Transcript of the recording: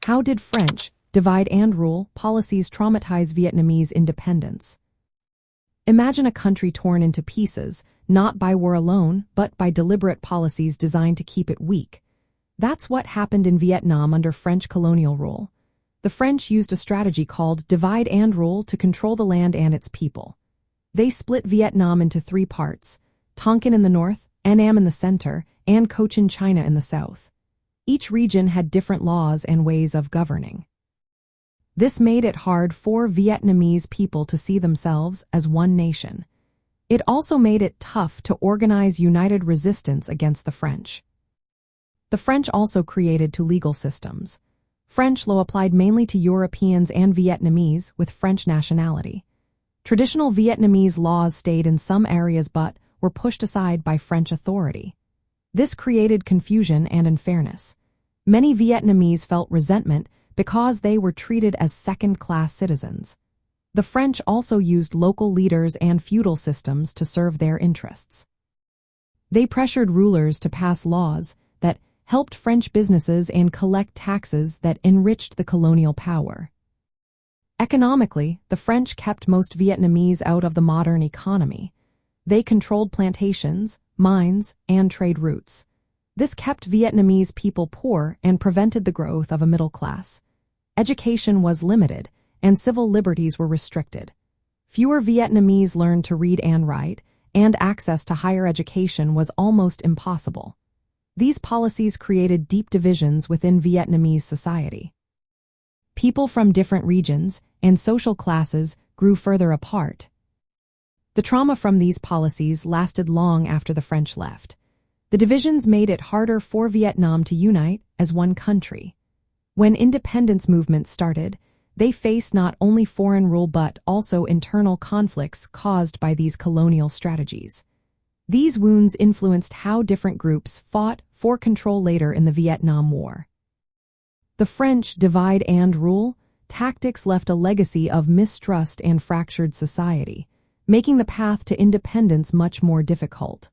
How did French divide and rule policies traumatize Vietnamese independence? Imagine a country torn into pieces, not by war alone, but by deliberate policies designed to keep it weak. That's what happened in Vietnam under French colonial rule. The French used a strategy called divide and rule to control the land and its people. They split Vietnam into three parts: Tonkin in the north, Annam in the center, and Cochin China in the south. Each region had different laws and ways of governing. This made it hard for Vietnamese people to see themselves as one nation. It also made it tough to organize united resistance against the French. The French also created two legal systems. French law applied mainly to Europeans and Vietnamese with French nationality. Traditional Vietnamese laws stayed in some areas but were pushed aside by French authority. This created confusion and unfairness. Many Vietnamese felt resentment because they were treated as second-class citizens. The French also used local leaders and feudal systems to serve their interests. They pressured rulers to pass laws that helped French businesses and collect taxes that enriched the colonial power. Economically, the French kept most Vietnamese out of the modern economy. They controlled plantations, mines, and trade routes. This kept Vietnamese people poor and prevented the growth of a middle class. Education was limited, and civil liberties were restricted. Fewer Vietnamese learned to read and write, and access to higher education was almost impossible. These policies created deep divisions within Vietnamese society. People from different regions and social classes grew further apart. The trauma from these policies lasted long after the French left. The divisions made it harder for Vietnam to unite as one country. When independence movements started, they faced not only foreign rule but also internal conflicts caused by these colonial strategies. These wounds influenced how different groups fought for control later in the Vietnam War. The French divide and rule tactics left a legacy of mistrust and fractured society, making the path to independence much more difficult.